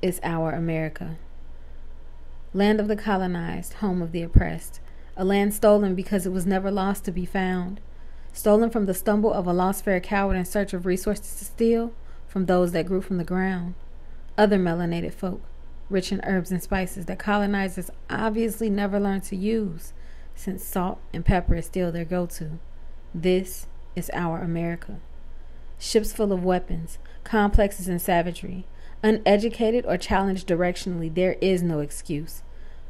is our America. Land of the colonized, home of the oppressed. A land stolen because it was never lost to be found. Stolen from the stumble of a lost fair coward in search of resources to steal from those that grew from the ground. Other melanated folk, rich in herbs and spices that colonizers obviously never learned to use, since salt and pepper is still their go-to. This is our America. Ships full of weapons, complexes and savagery. Uneducated or challenged directionally, there is no excuse.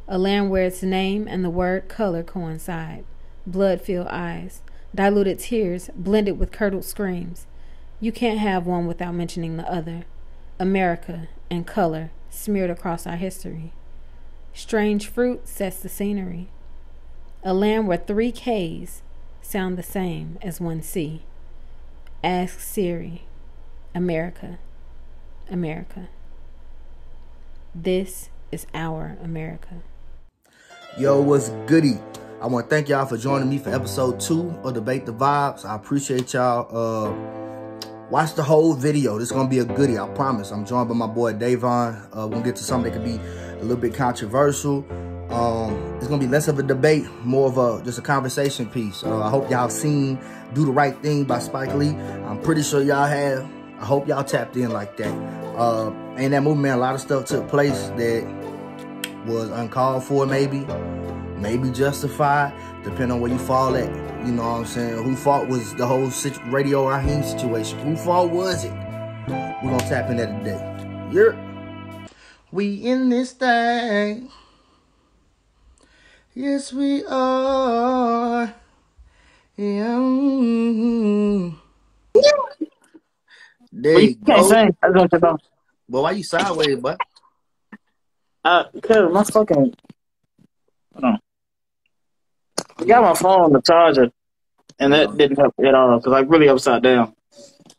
A land where its name and the word color coincide. Blood-filled eyes, diluted tears blended with curdled screams. You can't have one without mentioning the other. America and color smeared across our history. Strange fruit sets the scenery. A land where 3 Ks sound the same as 1 C. Ask Siri. America. America. This is our America. Yo, what's goody? I want to thank y'all for joining me for episode 2 of Debate the Vibes. I appreciate y'all. Watch the whole video. This is going to be a goodie, I promise. I'm joined by my boy Davon. We're going to get to something that could be a little bit controversial. It's going to be less of a debate, more of just a conversation piece. I hope y'all seen Do the Right Thing by Spike Lee. I'm pretty sure y'all have. I hope y'all tapped in like that. In that movie, man, a lot of stuff took place that was uncalled for, maybe justified, depending on where you fall at. You know what I'm saying? Who fault was the whole Radio Raheem situation? Who fault was it? We're going to tap in that today. Yeah. We in this thing. Yes, we are. Yeah. There you go. Can't sing. I don't know. But why you sideways, bud? Cause my fucking, hold on. I got my phone on the charger, and that didn't help at all. Cause I'm really upside down.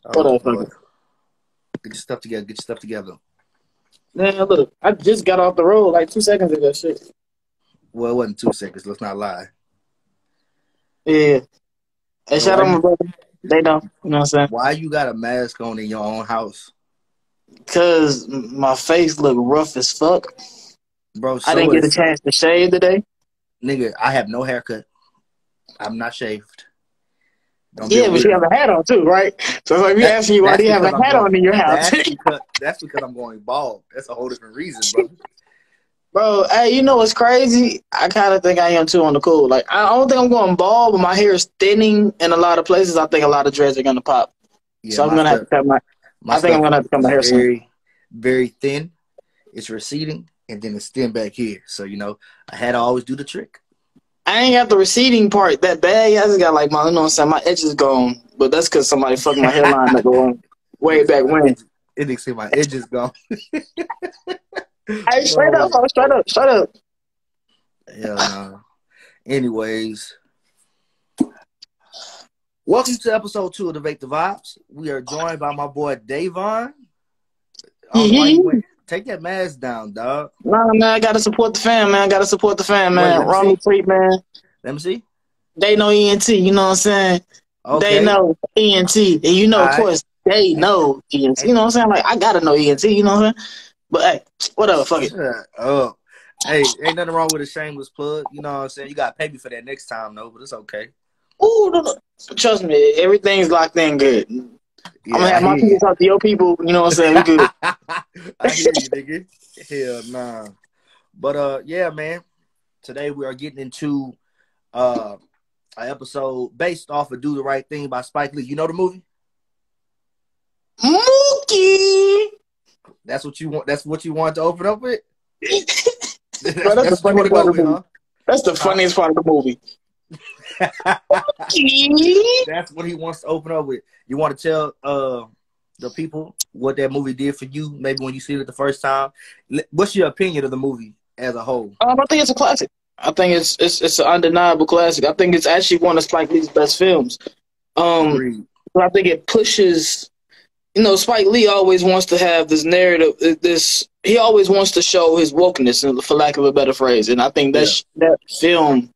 What up, fucker? Get your stuff together. Get your stuff together. Man, look, I just got off the road like 2 seconds ago. Shit. Well, it wasn't 2 seconds. Let's not lie. Yeah. Hey, shout out my brother. They don't. You know what I'm saying? Why you got a mask on in your own house? Cause my face look rough as fuck. Bro, so I didn't get a chance to shave today. Nigga, I have no haircut. I'm not shaved. But you have a hat on too, right? So it's like me asking you why do you have a hat on in your house? That's because I'm going bald. That's a whole different reason, bro. Bro, hey, you know what's crazy? I kind of think I am too on the cool. Like, I don't think I'm going bald, but my hair is thinning in a lot of places. I think a lot of dreads are going to pop. Yeah, so I'm going to have to cut I think I'm going to have to cut my hair very, very thin. It's receding, and then it's thin back here. So, you know, I had to always do the trick. I ain't got the receding part that bad. I just got like my, you know what I'm saying, my edge is gone. But that's because somebody fucked my hairline up going way back when. It didn't say my edge is gone. Hey, straight up, bro. Straight up. Hell no. Anyways, welcome to episode 2 of Debate the Vibes. We are joined by my boy Davon. Take that mask down, dog. Nah, man, I gotta support the fam, man. Ronald Treat, man. Let me see. They know ENT, you know what I'm saying? Okay. They know ENT. And you know, of course, they know ENT. You know what I'm saying? Like, I gotta know ENT, you know what I'm saying? But hey, whatever, fuck it. Hey, ain't nothing wrong with a shameless plug. You know what I'm saying? You gotta pay me for that next time, though, but it's okay. Ooh, no. Trust me, everything's locked in good. Yeah, I'm gonna have my people talk to your people, you know what I'm saying? We good. I hear you, nigga. Hell nah. But yeah, man. Today we are getting into an episode based off of Do the Right Thing by Spike Lee. You know the movie? Mookie! That's what you want. That's what you want to open up with. Bro, that's the funniest part of the movie. That's the funniest part of the movie. That's what he wants to open up with. You want to tell the people what that movie did for you? Maybe when you see it the first time. What's your opinion of the movie as a whole? I think it's a classic. I think it's an undeniable classic. I think it's actually one of Spike Lee's best films. I think it pushes. You know, Spike Lee always wants to have this narrative. He always wants to show his wokeness, for lack of a better phrase. And I think that film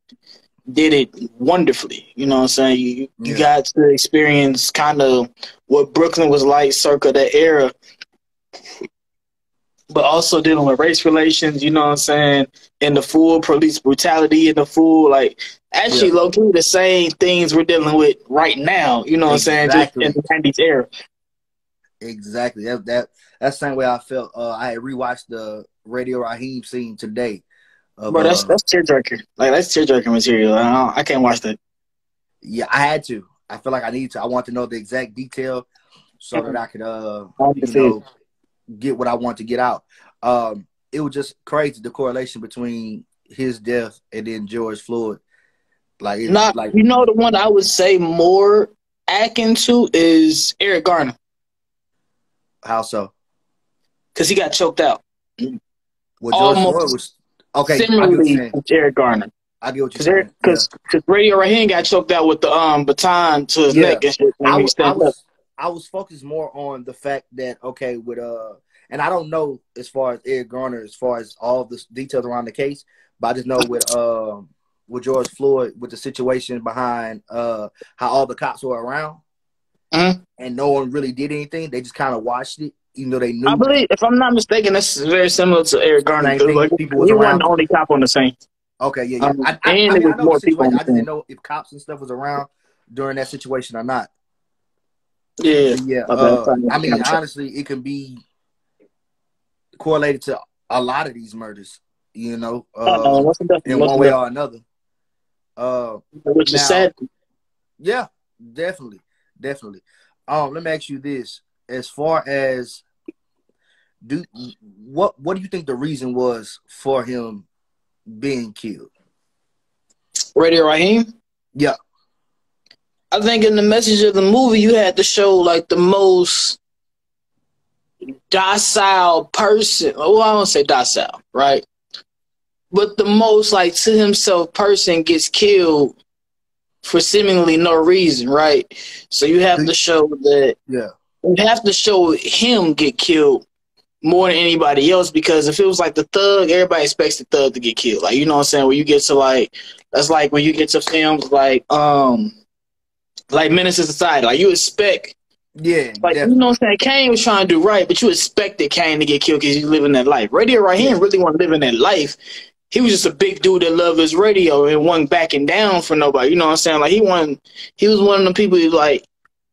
did it wonderfully. You know what I'm saying? You got to experience kind of what Brooklyn was like circa that era. but also dealing with race relations, you know what I'm saying, and the full police brutality and the full, like, actually, low-key, the same things we're dealing with right now, you know what I'm saying, just in the 90s era. Exactly. That's the same way I felt. I had rewatched the Radio Raheem scene today. Bro, that's tearjerker. Like, that's tearjerker material. I can't watch that. Yeah, I had to. I feel like I need to. I want to know the exact detail so that I could, get what I want to get out. It was just crazy, the correlation between his death and then George Floyd. Like, the one I would say more akin to is Eric Garner. How so? Because he got choked out. Well, George Floyd was similarly to Eric Garner. I get what you're saying. Because Radio Raheem got choked out with the baton to his neck and shit. I was focused more on the fact that and I don't know as far as Eric Garner, as far as all the details around the case, but I just know with George Floyd, with the situation behind how all the cops were around, and no one really did anything. They just kind of watched it, even though they knew. I believe, if I'm not mistaken, that's very similar to Eric Garner. Like, people was he around. wasn't the only cop on the scene. Okay, yeah. I know more people. I just didn't know if cops and stuff was around during that situation or not. Yeah. I mean, honestly, it can be correlated to a lot of these murders, in one way or another. Which is sad. Yeah, definitely. Let me ask you this: as far as what do you think the reason was for him being killed? Radio Raheem? Yeah. I think in the message of the movie, you had to show like the most docile person. Well, I don't say docile, right? But the most like to himself person gets killed for seemingly no reason, right? So you have to show that. Yeah. You have to show him get killed more than anybody else, because if it was like the thug, everybody expects the thug to get killed. Like, you know what I'm saying? When you get to like, that's like when you get to films like Menace to Society, like you expect, like definitely. You know what I'm saying? Kane was trying to do right, but you expected Kane to get killed because he's living that life. Radio Raheem really wasn't living that life. He was just a big dude that loved his radio and wasn't backing down for nobody. You know what I'm saying? Like he was one of the people who, like,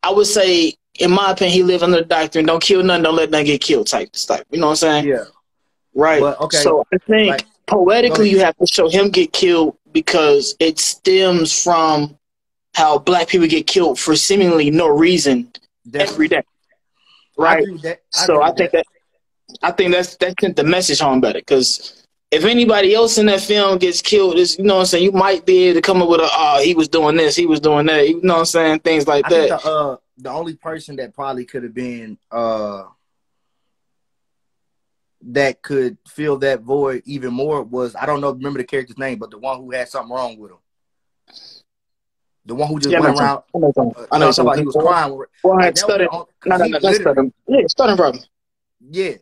I would say, in my opinion, he lived under the doctrine, don't kill nothing, don't let nothing get killed type. You know what I'm saying? Yeah. Right. But, okay. So I think poetically you have to show him get killed because it stems from how black people get killed for seemingly no reason every day. Right. I agree with that. I think that's sent the message home better, because if anybody else in that film gets killed, you know what I'm saying, you might be able to come up with he was doing this, he was doing that, you know what I'm saying, things like that. I think the only person that probably could have been that could fill that void even more was, I don't remember the character's name, but the one who had something wrong with him. The one who just went around. I know somebody. He was crying. Stuttering problem. Yeah.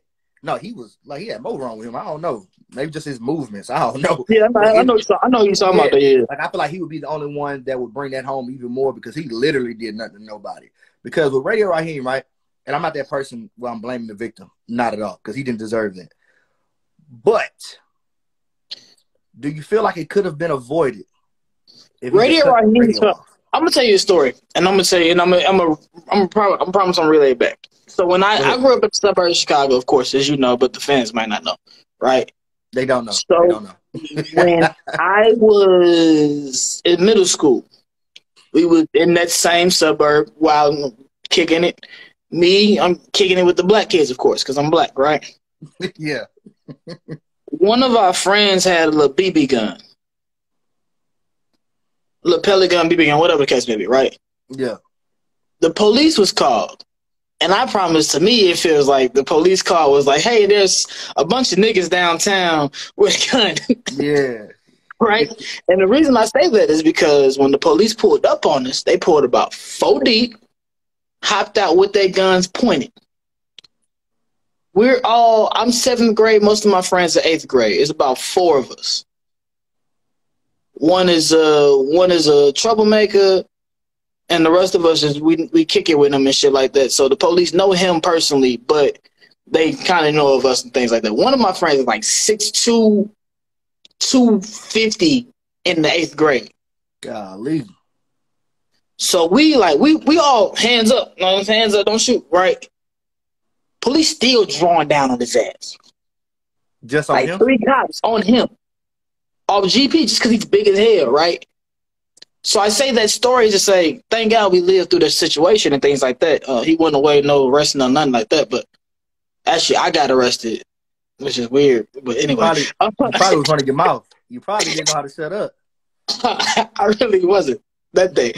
No, he was like, he had more wrong with him. I don't know. Maybe just his movements. I don't know. Yeah, I know you're talking about that. Yeah. Like, I feel like he would be the only one that would bring that home even more, because he literally did nothing to nobody. Because with Radio Raheem, right, and I'm not that person where I'm blaming the victim. Not at all, because he didn't deserve that. But do you feel like it could have been avoided? Radio Raheem. I'm gonna tell you a story, and I'm gonna tell you, and I'm promise I'm relay back. So when I grew up in the suburbs of Chicago, of course, as you know, but the fans might not know, right? They don't know. So they don't know. When I was in middle school, we were in that same suburb while kicking it. I'm kicking it with the black kids, of course, because I'm black, right? Yeah. One of our friends had a little BB gun. Little pellet gun, BB gun, whatever the case may be, right? Yeah. The police was called. And I promise, to me, it feels like the police call was like, hey, there's a bunch of niggas downtown with a gun. Yeah. Right? And the reason I say that is because when the police pulled up on us, they pulled about 4 deep, hopped out with their guns pointed. I'm 7th grade. Most of my friends are 8th grade. It's about 4 of us. One is a troublemaker, and the rest of us we kick it with him and shit like that. So the police know him personally, but they kind of know of us and things like that. One of my friends is like 6'2", 250 in the 8th grade. Golly. So we all hands up, you know, hands up, don't shoot, right? Police still drawing down on his ass. Just on like him? 3 cops on him. Off GP just because he's big as hell, right? So I say that story to say, thank God we lived through this situation and things like that. He went away, no arresting or nothing like that. But actually, I got arrested, which is weird. But anyway. You probably was running your mouth. You probably didn't know how to shut up. I really wasn't that day.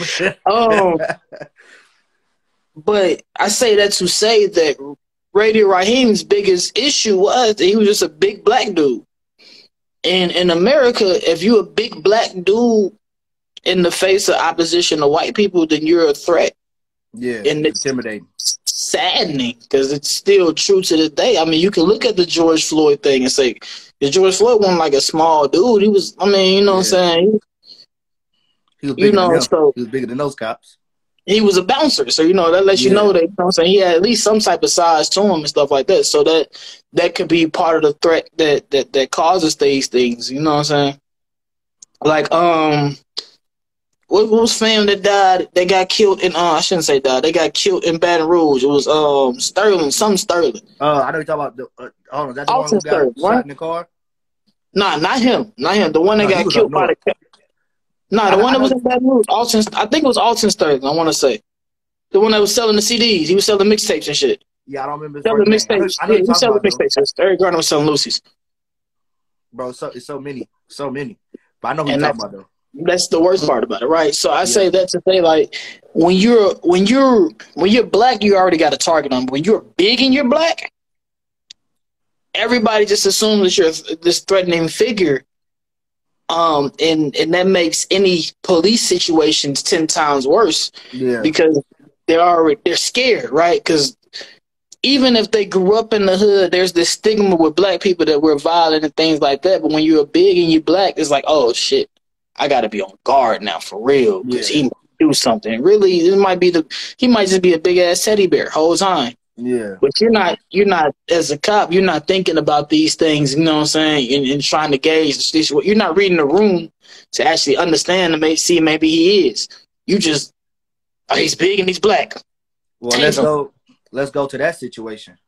But I say that to say that Radio Raheem's biggest issue was that he was just a big black dude. And in America, if you're a big black dude in the face of opposition to white people, then you're a threat. Yeah, and it's intimidating. Saddening, because it's still true to this day. I mean, you can look at the George Floyd thing and say, George Floyd wasn't like a small dude. He was, I mean, you know what I'm saying? He was bigger than them. So he was bigger than those cops. He was a bouncer, so, you know, that lets you know that, you know what I'm saying, he had at least some type of size to him and stuff like that. So that could be part of the threat that causes these things, you know what I'm saying? Like, what was fam that died? They got killed in, I shouldn't say died. They got killed in Baton Rouge. It was Sterling, some Sterling. I know you're talking about hold on, that's the one who got shot in the car? Nah, not him. Not him. The one that got killed by the... Nah, the one that was in Baton Rouge. Alton, I think it was Alton Sterling, I want to say. The one that was selling the CDs. He was selling mixtapes and shit. Yeah, I don't remember. Selling mixtapes. He was selling mixtapes. Eric Garner was selling Lucy's. Bro, it's so many. But I know who you're talking about, though. That's the worst part about it, right? So I say that to say, like, when you're black, you already got a target on. When you're big and you're black, everybody just assumes that you're this threatening figure. And that makes any police situations 10 times worse. Yeah. Because they're scared, right? Because even if they grew up in the hood, there's this stigma with black people that we're violent and things like that. But when you're big and you're black, it's like, oh shit, I got to be on guard now for real because he might do something. Really, he might just be a big ass teddy bear whole time. Yeah. But you're not as a cop, you're not thinking about these things, you know what I'm saying, and trying to gauge the situation. You're not reading the room to actually understand and see maybe he is. You just, he's big and he's black. Well, let's go to that situation.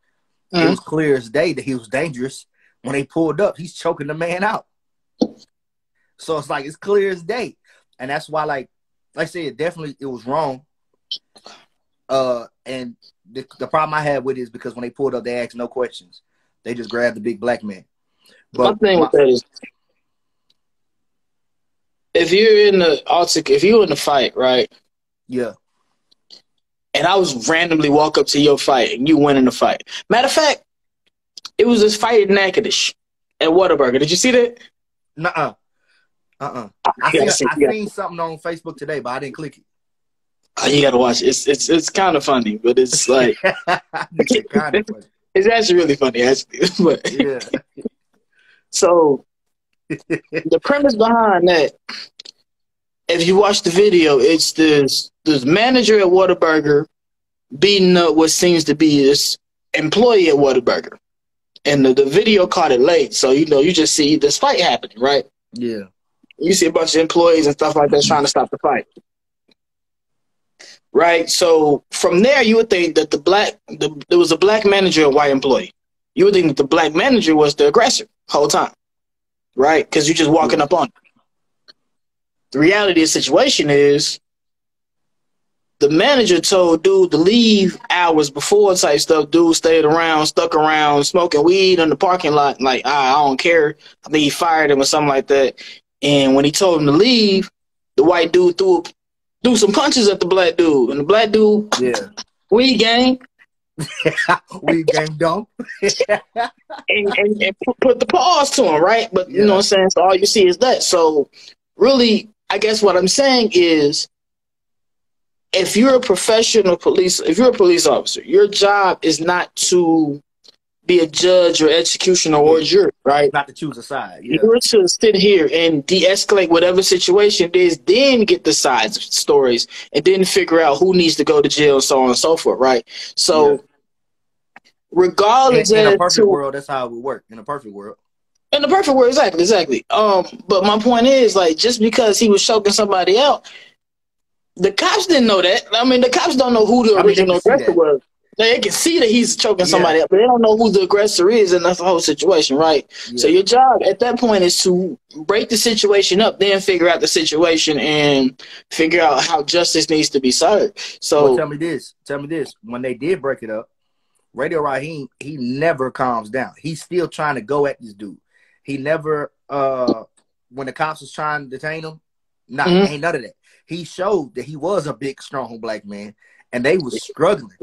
It was clear as day that he was dangerous. When they pulled up, he's choking the man out. So it's like, it's clear as day. And that's why, like I said, definitely it was wrong. And the problem I had with it is because when they pulled up, they asked no questions. They just grabbed the big black man. But my thing with that is, if you're in the fight, right? Yeah. And I was randomly walk up to your fight and you win in the fight. Matter of fact, it was this fight in Natchitoches at Whataburger. Did you see that? Nuh-uh. I seen something on Facebook today, but I didn't click it. Oh, you gotta watch it. It's kind of funny, but it's like it's actually really funny, actually. But yeah. So the premise behind that, if you watch the video, it's this manager at Whataburger beating up what seems to be this employee at Whataburger, and the video caught it late, so you just see this fight happening, right? Yeah. You see a bunch of employees and stuff like that trying to stop the fight. Right, so from there, you would think that there was a black manager and white employee. You would think that the black manager was the aggressor the whole time, right? Because you're just walking up on him. The reality of the situation is the manager told dude to leave hours before type stuff. Dude stayed around, stuck around, smoking weed in the parking lot. Like, I don't care. I think he fired him or something like that. And when he told him to leave, the white dude threw some punches at the black dude. And the black dude, weed gang. Weed gang dump. and put the pause to him, right? But you know what I'm saying? So all you see is that. So really, I guess what I'm saying is, if you're a professional police, if you're a police officer, your job is not to be a judge or executioner or a jury, right? Not to choose a side. Yeah. You're to sit here and de-escalate whatever situation it is, then get the sides of stories, and then figure out who needs to go to jail, so on and so forth, right? So regardless In a as perfect to world, that's how it would work. In a perfect world. in the perfect world, exactly. But my point is, like, just because he was choking somebody out, the cops didn't know that. I mean, the cops don't know who the I mean, they can original see aggressor that. was. They can see that he's choking Yeah. somebody up, but they don't know who the aggressor is, and that's the whole situation, right? Yeah. So your job at that point is to break the situation up, then figure out the situation and figure out how justice needs to be served. So, well, tell me this. When they did break it up, Radio Raheem, he never calms down. He's still trying to go at this dude. He never, when the cops was trying to detain him, ain't none of that. He showed that he was a big, strong black man, and they was struggling.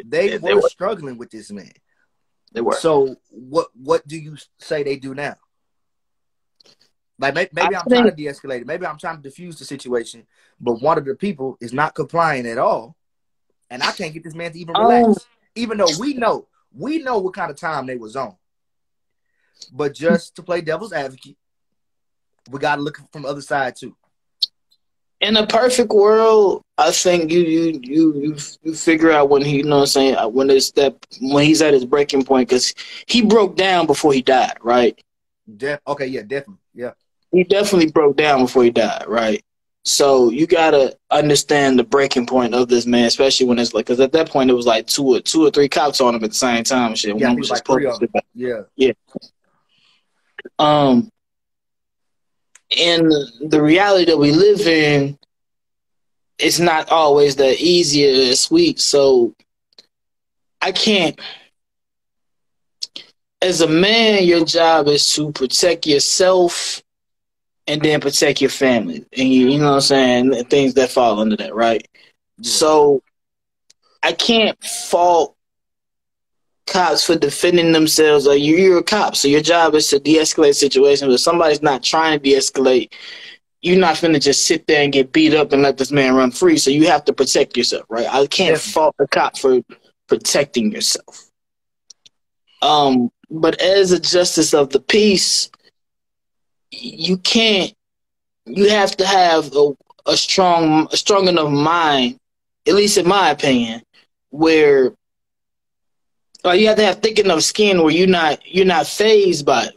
They were struggling with this man. They were. So what do you say they do now? Like maybe I'm trying to de-escalate it. Maybe I'm trying to diffuse the situation, but one of the people is not complying at all, and I can't get this man to even relax. Even though we know what kind of time they was on. But just to play devil's advocate, we got to look from the other side too. In a perfect world, I think you figure out when he, you know what I'm saying, when he's at his breaking point, because he broke down before he died, right? Okay, yeah, definitely, yeah. He definitely broke down before he died, right? So you gotta understand the breaking point of this man, especially when it's like, because at that point it was like two or three cops on him at the same time. And shit, yeah, one was just like 3 of them. Yeah. In the reality that we live in, it's not always that easy or sweet. So I can't. As a man, your job is to protect yourself and then protect your family, and you know what I'm saying, things that fall under that, right? Yeah. So I can't fault cops for defending themselves. Like, you're a cop, so your job is to de-escalate situations. If somebody's not trying to de-escalate, you're not finna just sit there and get beat up and let this man run free. So you have to protect yourself, right? I can't fault the cop for protecting yourself. But as a justice of the peace, you can't. You have to have a strong enough mind, at least in my opinion, where you have to have thick enough skin where you're not fazed by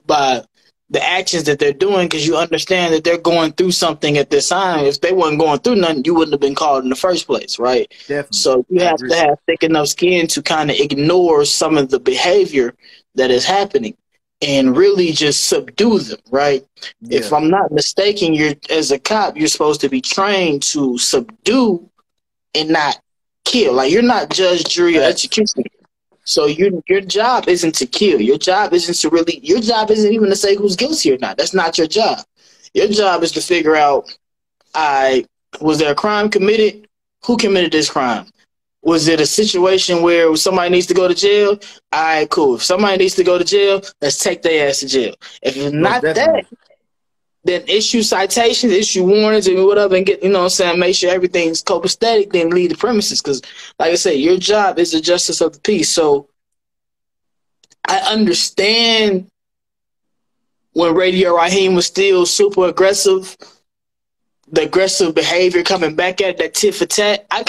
the actions that they're doing, because you understand that they're going through something at this time. If they weren't going through nothing, you wouldn't have been called in the first place, right? Definitely. So you have to have thick enough skin to kind of ignore some of the behavior that is happening and really just subdue them, right? Yeah. If I'm not mistaken, as a cop, you're supposed to be trained to subdue and not kill. Like, you're not judge, jury, or executioner. So your job isn't to kill. Your job isn't even to say who's guilty or not. That's not your job. Your job is to figure out, was there a crime committed? Who committed this crime? Was it a situation where somebody needs to go to jail? All right, cool. If somebody needs to go to jail, let's take their ass to jail. If it's not that, then issue citations, issue warnings, and whatever, and get, you know what I'm saying, make sure everything's copacetic, then leave the premises. Because, like I said, your job is the justice of the peace. So I understand when Radio Raheem was still super aggressive, the aggressive behavior coming back at that tit for tat. I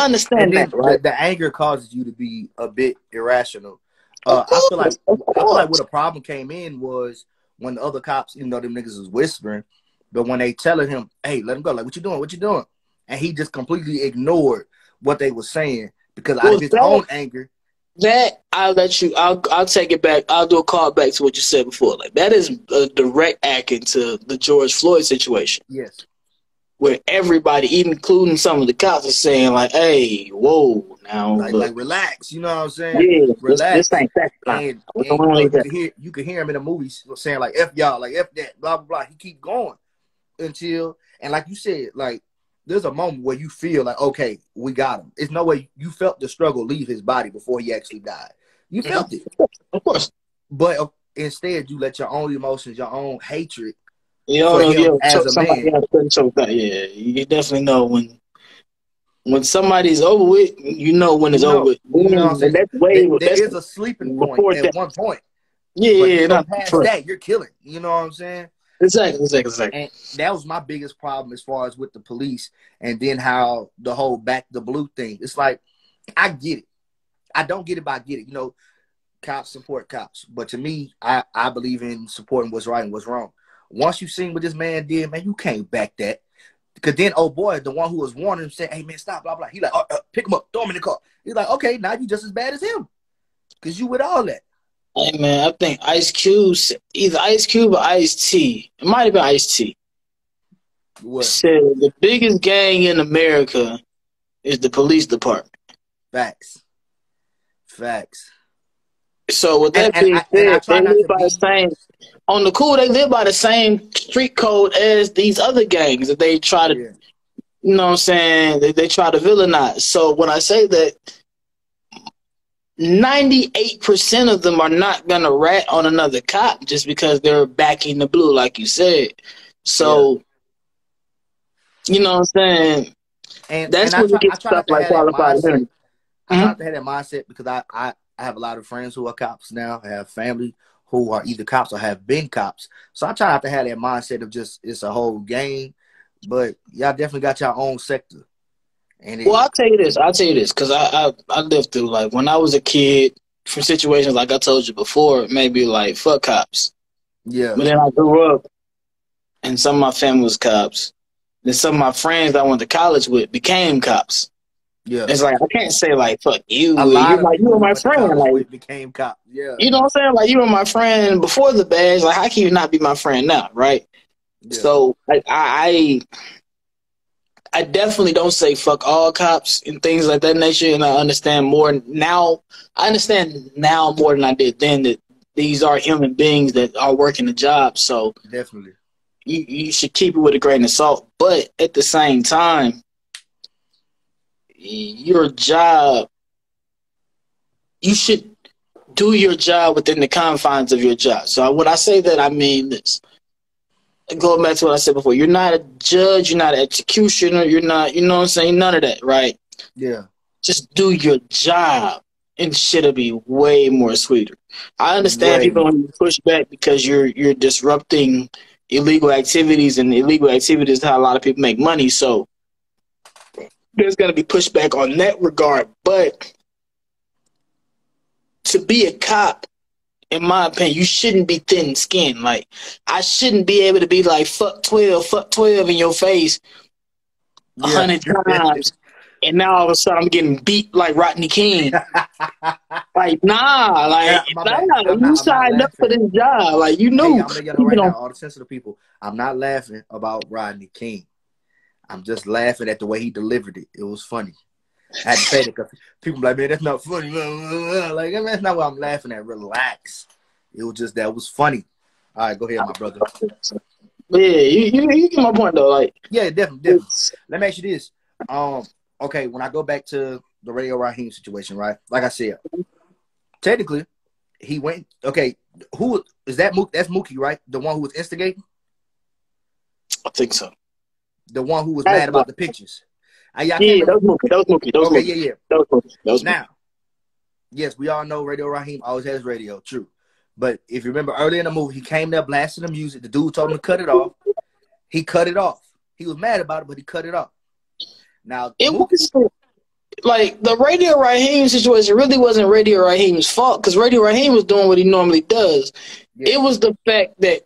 understand that, right? The anger causes you to be a bit irrational. I feel like what a problem came in was when the other cops, them niggas was whispering, but when they telling him, hey, let him go, like, what you doing? What you doing? And he just completely ignored what they were saying because out of his own anger. That, I'll take it back. I'll do a call back to what you said before. Like, that is a direct act into the George Floyd situation. Yes. Where everybody, even including some of the cops, are saying, like, hey, whoa, now. Like relax, you know what I'm saying? Yeah, relax. This ain't that. And you can hear him in the movies saying, like, F y'all, like, F that, blah, blah, blah. He keep going until, and like you said, like, there's a moment where you feel like, okay, we got him. It's no way you felt the struggle leave his body before he actually died. You felt it. Of course. But instead, you let your own emotions, your own hatred, you definitely know when somebody's over with, when it's over with. There is a sleeping point at one point. Yeah, not past that, you're killing. You know what I'm saying? Exactly. And that was my biggest problem as far as with the police, and then how the whole back the blue thing. It's like, I get it. I don't get it, but I get it. You know, cops support cops. But to me, I believe in supporting what's right and what's wrong. Once you seen what this man did, man, you can't back that. Because then, oh boy, the one who was warning him said, "Hey man, stop, blah blah." He like, pick him up, throw him in the car. He's like, okay, now you just as bad as him, because you with all that. Hey man, I think Ice Cube, either Ice Cube or Ice T, it might have been Ice T. What? Said the biggest gang in America is the police department. Facts. So with that being said, they live by the same. On the cool, they live by the same street code as these other gangs that they try to, you know what I'm saying, they try to villainize. So when I say that 98% of them are not going to rat on another cop just because they're backing the blue, like you said. So, you know what I'm saying? And that's when you get stuff like qualified immunity. I try to have that mindset because I have a lot of friends who are cops now. I have family who are either cops or have been cops. So I try not to have that mindset of just it's a whole game. But y'all definitely got your own sector. And I'll tell you this, because I lived through, like, when I was a kid, from situations like I told you before, maybe like fuck cops. Yeah. But then I grew up, and some of my family was cops. Then some of my friends that I went to college with became cops. Yeah. It's like I can't say like fuck you. A lot of you were my friend. Like became cops. Yeah. You know what I'm saying? Like you were my friend before the badge. Like how can you not be my friend now, right? Yeah. So I definitely don't say fuck all cops and things like that nature, and I understand more now. I understand now more than I did then that these are human beings that are working a job. So definitely, you should keep it with a grain of salt. But at the same time, your job, you should do your job within the confines of your job. So when I say that, I mean this. Going back to what I said before, you're not a judge, you're not an executioner, you're not, you know what I'm saying, none of that, right? Yeah. Just do your job and shit'll be way more sweeter. I understand people when you push back because you're disrupting illegal activities, and illegal activities is how a lot of people make money, so there's gonna be pushback on that regard. But to be a cop, in my opinion, you shouldn't be thin-skinned. Like, I shouldn't be able to be like, fuck 12 in your face 100 times, and now all of a sudden I'm getting beat like Rodney King. Like, nah, like, you signed up for this job. Like, you know. Hey, I'm letting you know right now, all the sensitive people, I'm not laughing about Rodney King. I'm just laughing at the way he delivered it. It was funny. I had to say that because people be like, man, that's not funny. Like, that's not what I'm laughing at. Relax. It was just that was funny. All right, go ahead, my brother. Yeah, you get my point though. Like, yeah, definitely. Let me ask you this. Okay, when I go back to the Radio Raheem situation, right? Like I said, technically, he went. Okay, who is that? That's Mookie, right? The one who was instigating. I think so. The one who was mad about the pictures. Yeah, that was Mookie. Okay, yeah. That was Mookie. Now, yes, we all know Radio Raheem always has radio, true. But if you remember earlier in the movie, he came there blasting the music. The dude told him to cut it off. He cut it off. He was mad about it, but he cut it off. Now, it was like the Radio Raheem situation really wasn't Radio Raheem's fault because Radio Raheem was doing what he normally does. Yeah. It was the fact that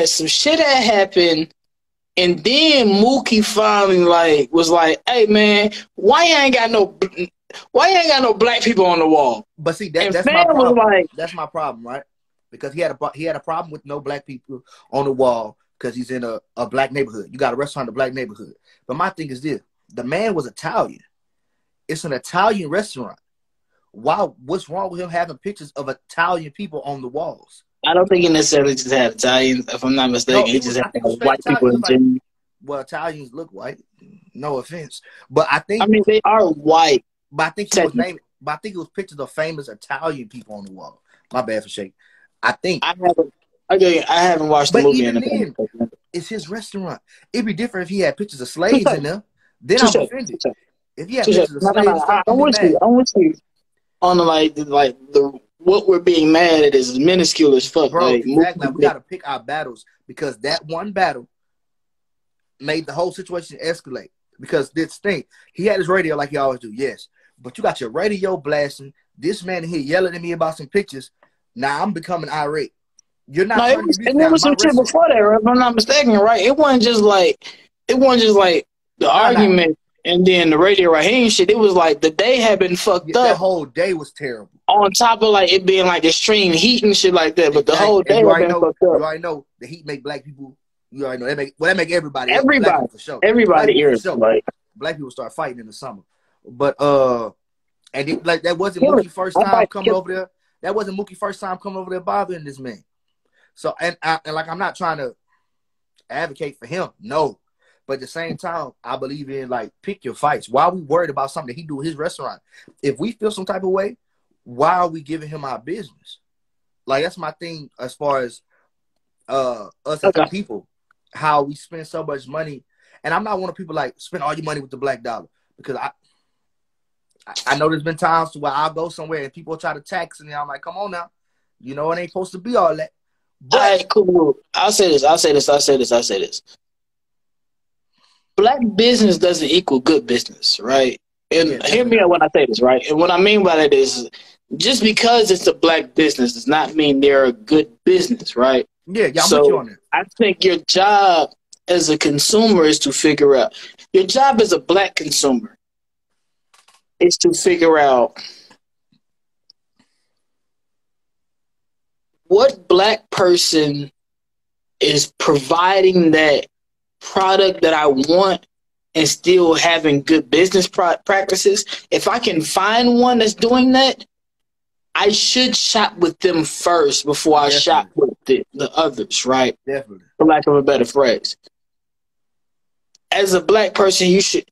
some shit had happened. And then Mookie finally was like, "Hey man, why you ain't got no black people on the wall?" But see, that's my problem. That's my problem, right? Because he had a problem with no black people on the wall because he's in a black neighborhood. You got a restaurant in a black neighborhood. But my thing is this: the man was Italian. It's an Italian restaurant. What's wrong with him having pictures of Italian people on the walls? I don't think he necessarily just had Italians, if I'm not mistaken. No, he just had white people in general. Well, Italians look white. No offense. But I think they are white. But I think it was pictures of famous Italian people on the wall. My bad for shaking. I think I haven't watched the movie in a minute. It's his restaurant. It'd be different if he had pictures of slaves in there. Then I'm offended. If he had pictures of slaves, I'm with you on the what we're being mad at is minuscule as fuck. Bro, exactly. We got to pick our battles because that one battle made the whole situation escalate. Because this thing, he had his radio like he always do, yes. But you got your radio blasting, This man here yelling at me about some pictures. Now I'm becoming irate. You're not No, turning your music and there down was to my some shit restaurant. before that, right? If I'm not mistaken, right? It wasn't just like the argument and then the Radio Raheem shit. It was like the day had been fucked That up. whole day was terrible. On top of like it being like extreme heat and shit like that, but the whole day had been fucked up. You already know the heat make black people. You already know that make everybody. Everybody black people for sure. Everybody for sure. Like black people start fighting in the summer, but and it, like that wasn't Mookie's first time coming over there. That wasn't Mookie's first time coming over there bothering this man. So and like I'm not trying to advocate for him, no. But at the same time, I believe in like pick your fights. Why are we worried about something that he do at his restaurant? If we feel some type of way, why are we giving him our business? Like that's my thing as far as us as people, how we spend so much money. And I'm not one of people like spend all your money with the black dollar, because I know there's been times where I'll go somewhere and people try to tax me. I'm like, come on now, you know it ain't supposed to be all that. But, all right, cool. I'll say this. Black business doesn't equal good business, right? And hear me out when I say this, right? And what I mean by that is just because it's a black business does not mean they're a good business, right? Yeah, I'm with you on that. I think your job as a consumer is to figure out, your job as a black consumer is to figure out what black person is providing that product that I want and still having good business practices. If I can find one that's doing that, I should shop with them first before I shop with the others, right? Definitely. For lack of a better phrase. As a black person, you should,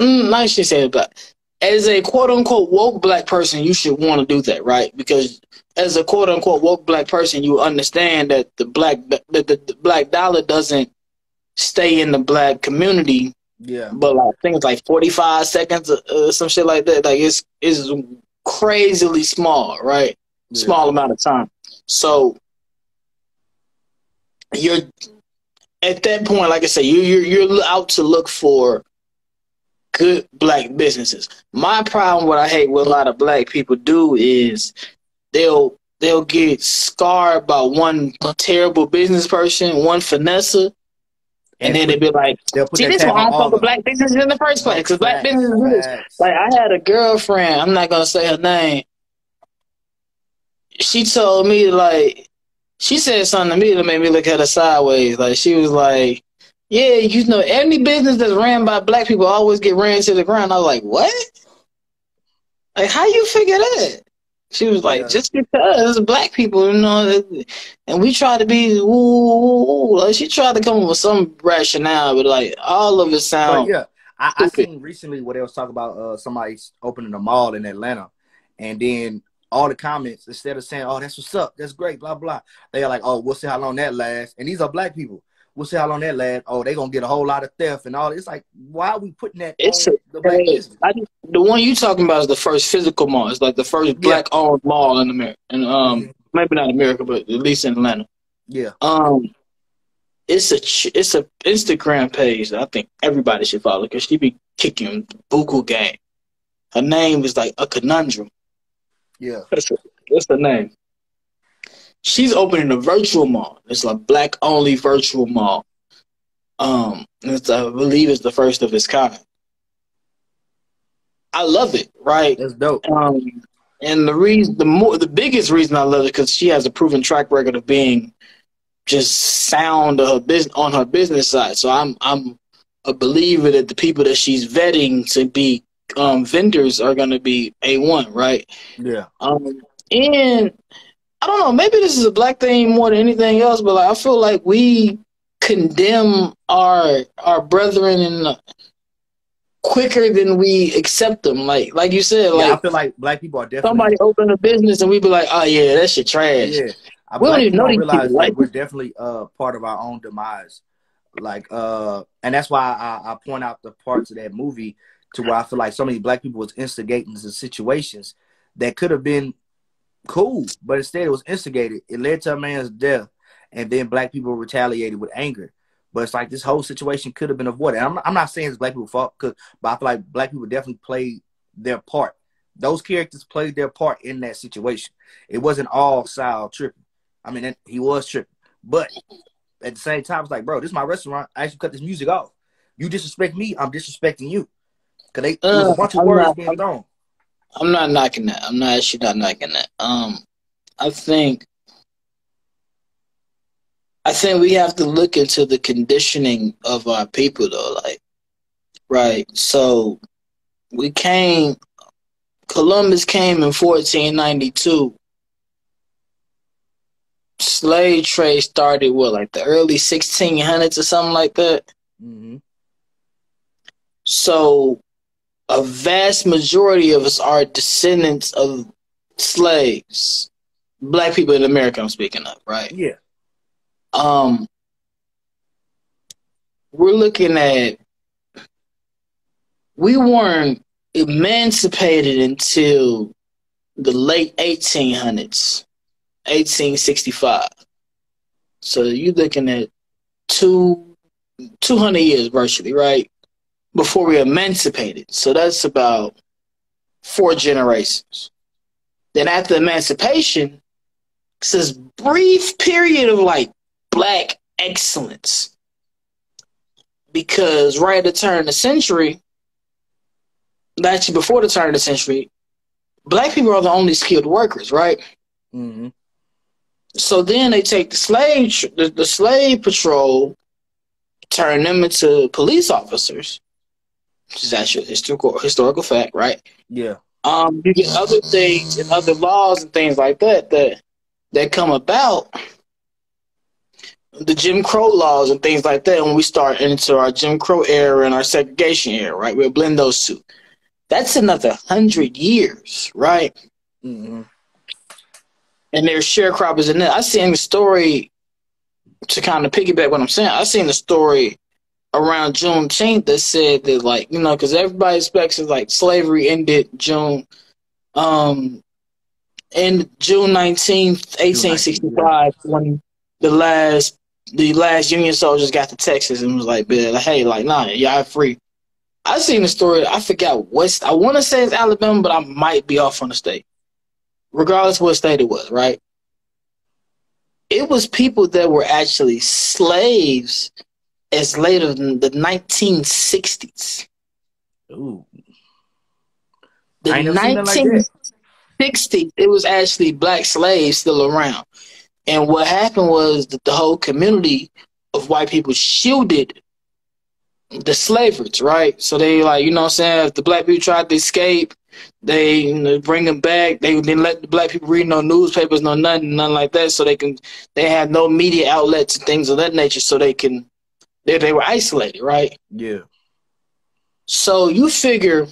I should say it, but as a quote-unquote woke black person, you should want to do that, right? Because as a quote-unquote woke black person, you understand that the black dollar doesn't stay in the black community. Yeah. But like, I think it's like 45 seconds or some shit like that. Like it's crazily small, right? Yeah. Small amount of time. So you're at that point, like I said, you're out to look for good black businesses. My problem, what I hate what a lot of black people do is they'll get scarred by one terrible business person, one finesser, and then they'd be like, see, this why I don't fuck with black businesses in the first place. Because black businesses, like, I had a girlfriend, I'm not going to say her name. She told me, like, she said something to me that made me look at her sideways. Like, she was like, yeah, you know, any business that's ran by black people always get ran to the ground. I was like, what? Like, how you figure that? She was like, just because black people, you know, and we try to be, like she tried to come up with some rationale, but like all of it sounds. But yeah, I seen recently where they was talking about somebody's opening a mall in Atlanta, and then all the comments, instead of saying, "Oh, that's what's up, that's great," blah blah, they are like, "Oh, we'll see how long that lasts." And these are black people. We'll see how long that lasts. Oh, they gonna get a whole lot of theft and all. It's like, why are we putting that on the black business? The one you talking about is the first physical mall. It's like the first black-owned mall in America, and maybe not America, but at least in Atlanta. Yeah. It's a Instagram page that I think everybody should follow because she be kicking buku game. Her name is like a conundrum. Yeah. That's the name. She's opening a virtual mall. It's a black-only virtual mall. I believe it's the first of its kind. I love it, right? That's dope. And the biggest reason I love it because she has a proven track record of being just sound on her business side. So I'm a believer that the people that she's vetting to be vendors are going to be A1, right? Yeah. And I don't know, maybe this is a black thing more than anything else, but like, I feel like we condemn our brethren and quicker than we accept them. Like you said, like I feel like black people are definitely somebody open a business and we be like, oh yeah, that shit trash. Yeah, we don't even know these realize people. Like we're definitely part of our own demise. Like and that's why I point out the parts of that movie to where I feel like so many black people was instigating the situations that could have been cool, but instead it was instigated. It led to a man's death, and then black people retaliated with anger. But it's like this whole situation could have been avoided. I'm not saying it's black people's fault, but I feel like black people definitely played their part those characters played their part in that situation. It wasn't all Sal tripping. I mean, he was tripping, but at the same time, it's like, bro, this is my restaurant. I actually cut this music off. You disrespect me, I'm disrespecting you. Cause it was a bunch of words being thrown. I'm not knocking that. I'm not actually not knocking that. I think we have to look into the conditioning of our people, though. Like, right. So Columbus came in 1492. Slave trade started like the early 1600s or something like that. Mm-hmm. So a vast majority of us are descendants of slaves. Black people in America, I'm speaking of, right? Yeah. We're looking at, we weren't emancipated until the late 1800s, 1865. So you're looking at 200 years virtually, right? Before we emancipated. So that's about 4 generations. Then after emancipation, it's this brief period of like black excellence. Because right at the turn of the century, actually before the turn of the century, black people are the only skilled workers, right? Mm-hmm. So then they take the slave patrol, turn them into police officers, which is actually a historical fact, right? Yeah. You get other things and other laws and things like that come about. The Jim Crow laws and things like that, when we start into our Jim Crow era and our segregation era, right? We'll blend those two. That's another 100 years, right? Mm-hmm. And there's sharecroppers in that. I seen the story, to kind of piggyback what I'm saying, I seen the story around Juneteenth that said that, like, you know, because everybody expects it, like, slavery ended June 19th, 1865, when the last Union soldiers got to Texas and was like, hey, like, nah, y'all free. I seen the story. I forgot I want to say it's Alabama, but I might be off on the state. Regardless of what state it was, right? It was people that were actually slaves as late as the 1960s. Ooh. The 1960s, it was actually black slaves still around. And what happened was that the whole community of white people shielded the slavers, right? So they, like, you know what I'm saying, if the black people tried to escape, they bring them back. They didn't let the black people read no newspapers, nothing like that. So they had no media outlets and things of that nature. So they were isolated, right? Yeah. So you figure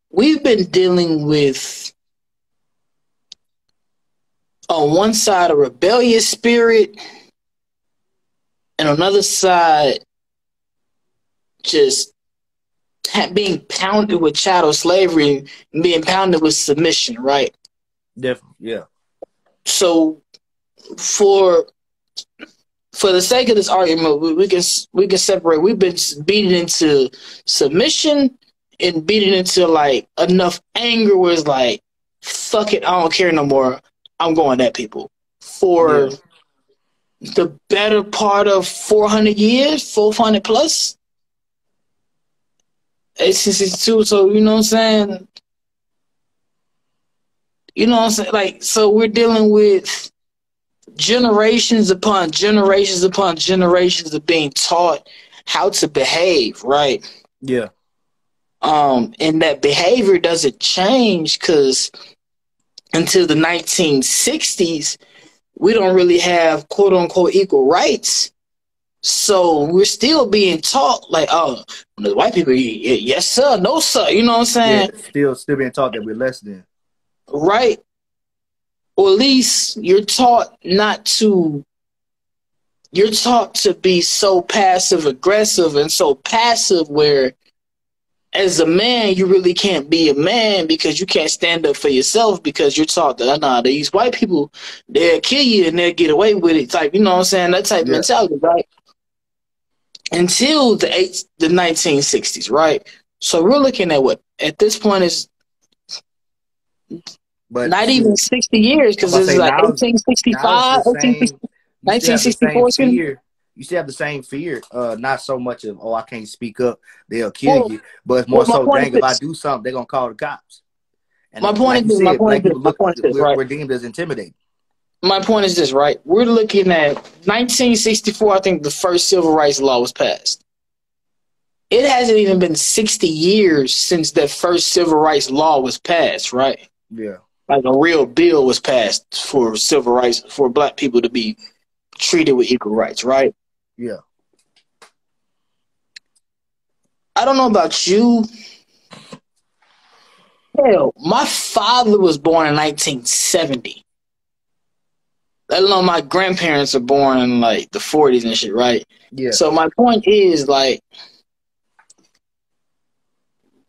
we've been dealing with, on one side, a rebellious spirit, and on another side, just being pounded with chattel slavery and being pounded with submission, right? Definitely, yeah. So for the sake of this argument, we can separate. We've been beaten into submission and beaten into, like, enough anger where it's like, fuck it, I don't care no more. I'm going at people for the better part of 400 years, 400 plus. 1862, so you know what I'm saying? You know what I'm saying? Like, so we're dealing with generations upon generations upon generations of being taught how to behave, right? Yeah. And that behavior doesn't change because until the 1960s, we don't really have quote unquote equal rights. So we're still being taught, like, oh, the white people, yes sir, no sir, you know what I'm saying? Yeah, still being taught that we're less than. Right. Or at least you're taught to be so passive aggressive and so passive where as a man you really can't be a man because you can't stand up for yourself because you're taught that, nah, these white people, they'll kill you and they'll get away with it, type, you know what I'm saying, that type of mentality, right? Until the 1960s, right? So we're looking at what at this point is not even 60 years, because it's like now it's 1865, the same. You still have the same 1964. fear. You still have the same fear. Not so much of, oh, I can't speak up, they'll kill Well, you. But it's more well, my so, point dang, is if I this. do something, they're gonna call the cops. And My point like is you this. My said, point is black this. people My look, point is this. Right. we're deemed as intimidating. My point is this. Right. We're looking at 1964. I think the first civil rights law was passed. It hasn't even been 60 years since that first civil rights law was passed. Right. Yeah. Like a real bill was passed for civil rights, for black people to be treated with equal rights. Right. Yeah. I don't know about you. Hell, my father was born in 1970. Let alone my grandparents are born in like the 40s and shit, right? Yeah. So my point is, like,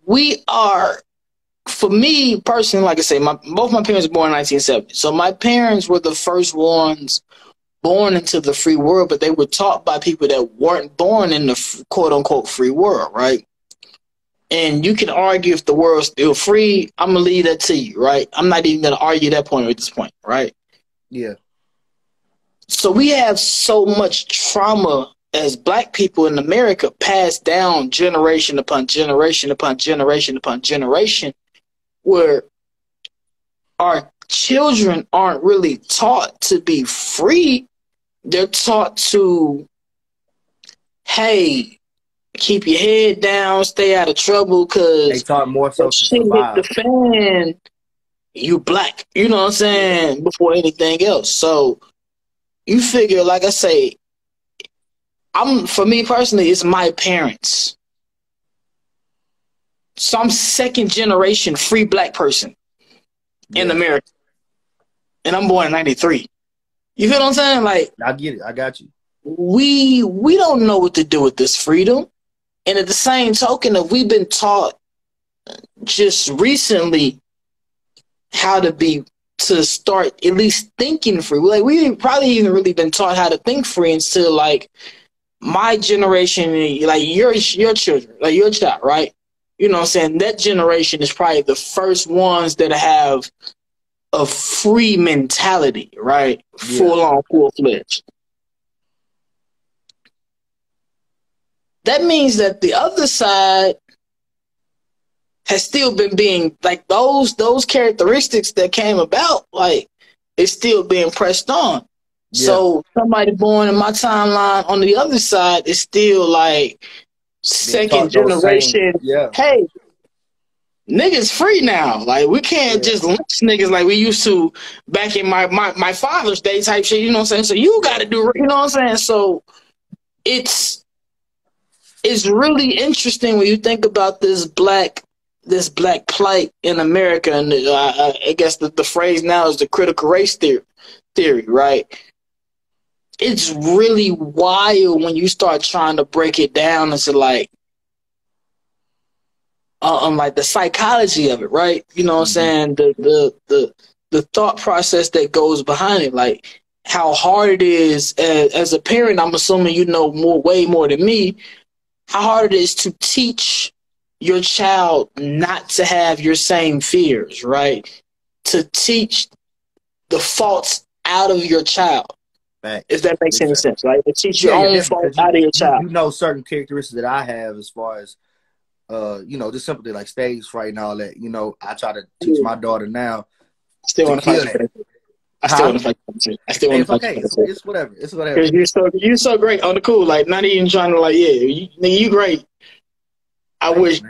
we are, for me personally, like I say, both my parents were born in 1970. So my parents were the first ones born into the free world, but they were taught by people that weren't born in the quote unquote free world, right? And you can argue if the world's still free. I'm gonna leave that to you, right? I'm not even gonna argue that point at this point, right? Yeah. So we have so much trauma as black people in America passed down generation upon generation upon generation upon generation, where our children aren't really taught to be free. They're taught to, hey, keep your head down, stay out of trouble, because they taught more so to shit hit survive. the fan, you black. You know what I'm saying? Before anything else. So you figure, like I say, for me personally, it's my parents. So I'm second generation free black person in America. And I'm born in 93. You feel what I'm saying? Like, I get it. I got you. We don't know what to do with this freedom. And at the same token, if we've been taught just recently how to start at least thinking free. Like, we ain't probably even really been taught how to think free until like my generation, like your children, like your child, right? You know what I'm saying? That generation is probably the first ones that have a free mentality, right? Yeah. Full-fledged. That means that the other side has still been being, like, those characteristics that came about, like, it's still being pressed on. Yeah. So somebody born in my timeline on the other side is still like second generation. Hey, niggas free now. Like, we can't just lynch niggas like we used to back in my father's day type shit. You know what I'm saying? So you got to do, you know what I'm saying? So it's really interesting when you think about this black plight in America, and I guess the phrase now is the critical race theory, right? It's really wild when you start trying to break it down into like the psychology of it, right? You know what I'm saying? The thought process that goes behind it, like how hard it is as a parent. I'm assuming you know way more than me. How hard it is to teach your child not to have your same fears, right? To teach the faults out of your child. Right. If that makes any sense, right? To teach your own faults out of your child. You know certain characteristics that I have as far as, just simply like stage fright and all that. You know, I try to teach my daughter now. Still want to fight that. I still want to fight that. I still want to fight that. It's whatever. It's whatever. Because you're so great on the cool. Like, not even trying to, like, you great. I wish.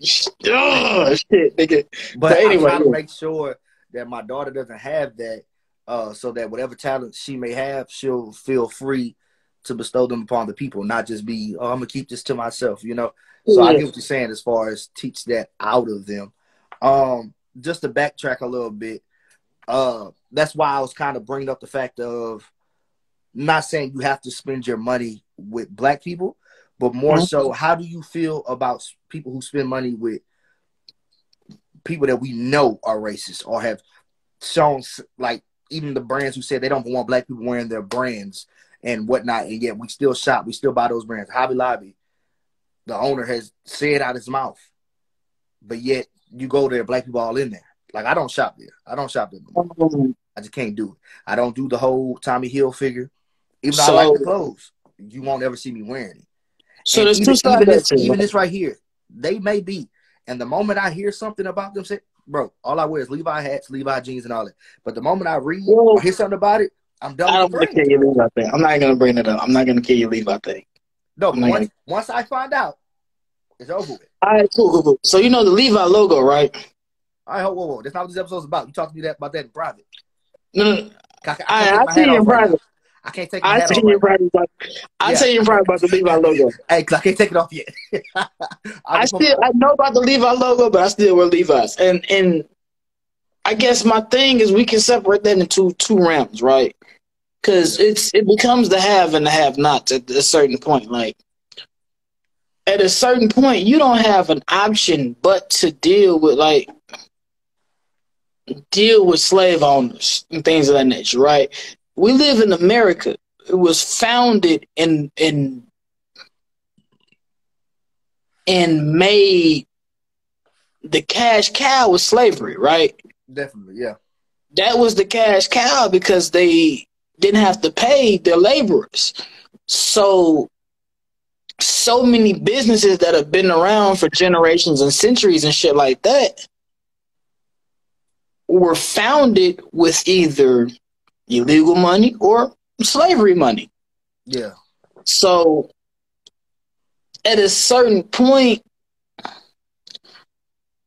Shit, nigga. But anyway, I try to make sure that my daughter doesn't have that, so that whatever talent she may have, she'll feel free to bestow them upon the people, not just be, oh, I'm gonna keep this to myself, you know. So I get what you're saying as far as teach that out of them. Just to backtrack a little bit, that's why I was kind of bringing up the fact of not saying you have to spend your money with black people, but more so, how do you feel about people who spend money with people that we know are racist or have shown, like, even the brands who said they don't want black people wearing their brands and whatnot, and yet we still shop, we still buy those brands. Hobby Lobby, the owner has said out his mouth, but yet you go there, black people all in there. Like, I don't shop there. I don't shop there no more. I just can't do it. I don't do the whole Tommy Hilfiger. Even though I like the clothes, you won't ever see me wearing it. So and there's two sides even, to even this right here, they may be. And the moment I hear something about them, say, bro, all I wear is Levi hats, Levi jeans, and all that. But the moment I read or hear something about it, I'm done. I don't want to kill your Levi thing. I'm not gonna bring it up. I'm not gonna kill your Levi thing. No, but once I find out, it's over with. All right, cool. So you know the Levi logo, right? All right, whoa. That's not what this episode's about. You talk to me about that in private. No. I see you in private. I can't take my hat off. I'll tell you in private about the Levi logo. Hey, because I can't take it off yet. I know about the Levi logo, but I still wear Levi's. And I guess my thing is we can separate that into two realms, right? Because it becomes the have and the have-nots at a certain point. Like, at a certain point, you don't have an option but to deal with slave owners and things of that nature, right? We live in America. It was founded and made the cash cow was slavery, right? Definitely, yeah. That was the cash cow because they didn't have to pay their laborers. So many businesses that have been around for generations and centuries and shit like that were founded with either illegal money or slavery money. Yeah. So at a certain point,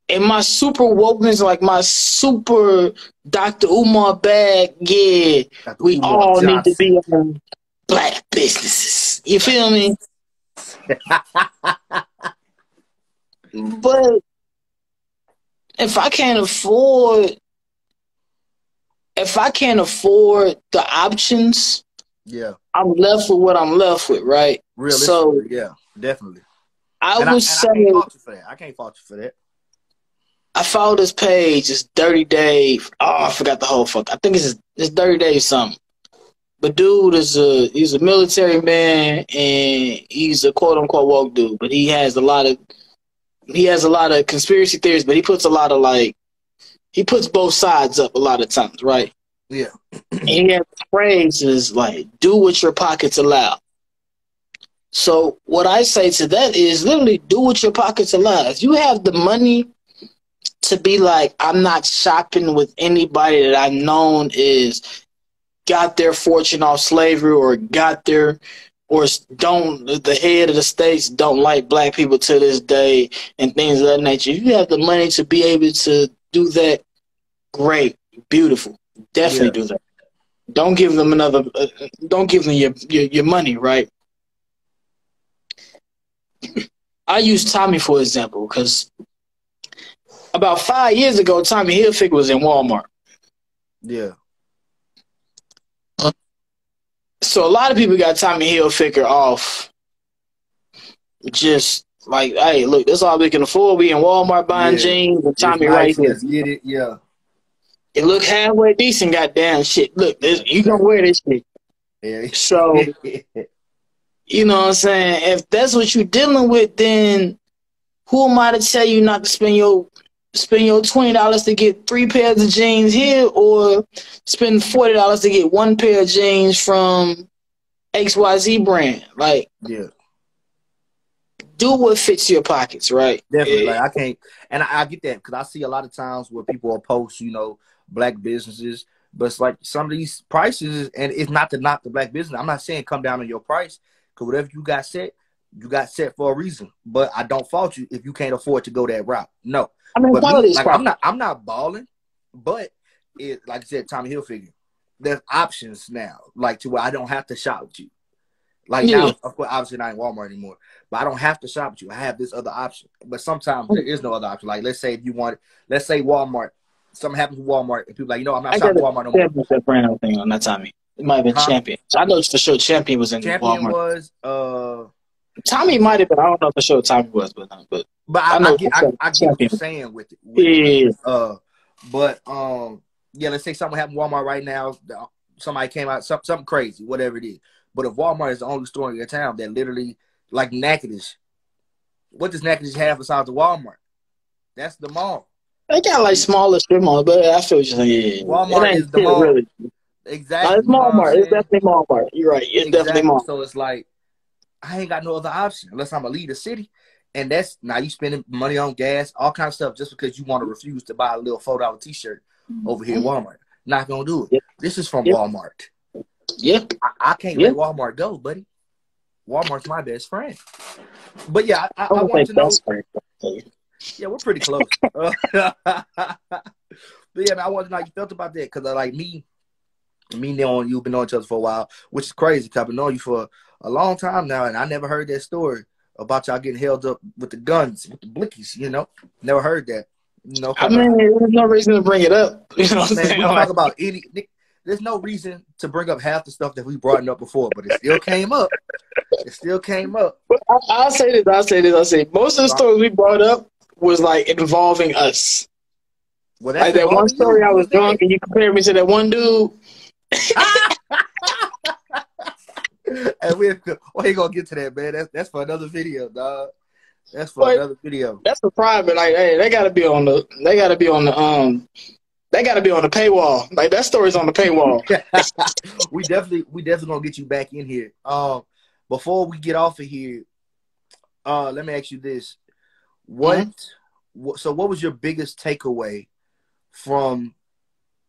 in my super wokeness, like my super Dr. Umar bag, yeah, Dr. we Umar all Johnson. Need to be on black businesses. You feel me? But if I can't afford the options, yeah, I'm left with what I'm left with, right? So yeah, definitely. I can't fault you for that. I can't fault you for that. I follow this page. It's Dirty Dave. Oh, I forgot the whole fuck. I think it's Dirty Dave something. But dude he's a military man and he's a quote unquote woke dude. But he has a lot of conspiracy theories. But he puts both sides up a lot of times, right? Yeah. And he has phrases like "do what your pockets allow." So what I say to that is literally do what your pockets allow. If you have the money to be like, I'm not shopping with anybody that I've known is got their fortune off slavery or the head of the states don't like black people to this day and things of that nature. If you have the money to be able to do that, great, beautiful. Definitely do that. Don't give them your money, right? I use Tommy for example because about 5 years ago, Tommy Hilfiger was in Walmart. Yeah. So a lot of people got Tommy Hilfiger off just like, hey, look, that's all we can afford. We in Walmart buying jeans and Tommy right here. Let's get it, yeah. It look halfway decent, goddamn shit. Look, you gonna wear this shit. Yeah. So, you know what I'm saying? If that's what you're dealing with, then who am I to tell you not to spend your $20 to get 3 pairs of jeans here or spend $40 to get 1 pair of jeans from XYZ brand? Like, yeah. Do what fits your pockets, right? Definitely. Like, I can't, and I get that because I see a lot of times where people will post, black businesses, but it's like some of these prices, and it's not to knock the black business. I'm not saying come down on your price because whatever you got set for a reason. But I don't fault you if you can't afford to go that route. No. I mean, I'm not balling, but like I said, Tommy Hilfiger, there's options now, like to where I don't have to shop with you. Like now, of course, obviously not in Walmart anymore, but I don't have to shop with you. I have this other option. But sometimes there is no other option. Like let's say Walmart, something happens with Walmart, and people are like, I'm not shopping Walmart no more. That brand thing on that Tommy. It might have been Champion. I know for sure Champion was in Walmart. Tommy might have been. I don't know for sure Tommy was, but I get what you're saying with it. Let's say something happened in Walmart right now. Somebody came out, something crazy, whatever it is. But if Walmart is the only store in your town that literally, like Natchitoches, What does Natchez have besides the Walmart? That's the mall. They got like smaller strip malls, but I feel what you're saying. Walmart it ain't is the shit, mall. really. Exactly. No, it's You know what I'm Walmart. It's saying? definitely Walmart. You're right. It's definitely Walmart. So it's like I ain't got no other option unless I'm gonna leave the city. And that's now you spending money on gas, all kinds of stuff, just because you want to refuse to buy a little $4 t-shirt over here at Walmart. Not gonna do it. Yep. This is from Yep. Walmart. Yep. I can't let Walmart go, buddy. Walmart's my best friend. But yeah, I want to know. Yeah, we're pretty close. But yeah, man, I want to know how you felt about that because like me knowing you've been knowing each other for a while, which is crazy because I've been knowing you for a long time now, and I never heard that story about y'all getting held up with the guns, with the blickies. Never heard that. I mean, there's no reason to bring it up. You know what I'm saying? We talk about any. There's no reason to bring up half the stuff that we brought up before, but it still came up. It still came up. I'll say this. Most of the stories we brought up was like involving us. Well, that's like that one story I was drunk and you compared me to that one dude. And we ain't gonna get to that, man. That's for another video, dog. That's for another video. That's for private. Like, hey, they gotta be on the paywall. Like that story's on the paywall. we definitely gonna get you back in here. Before we get off of here, let me ask you this: what was your biggest takeaway from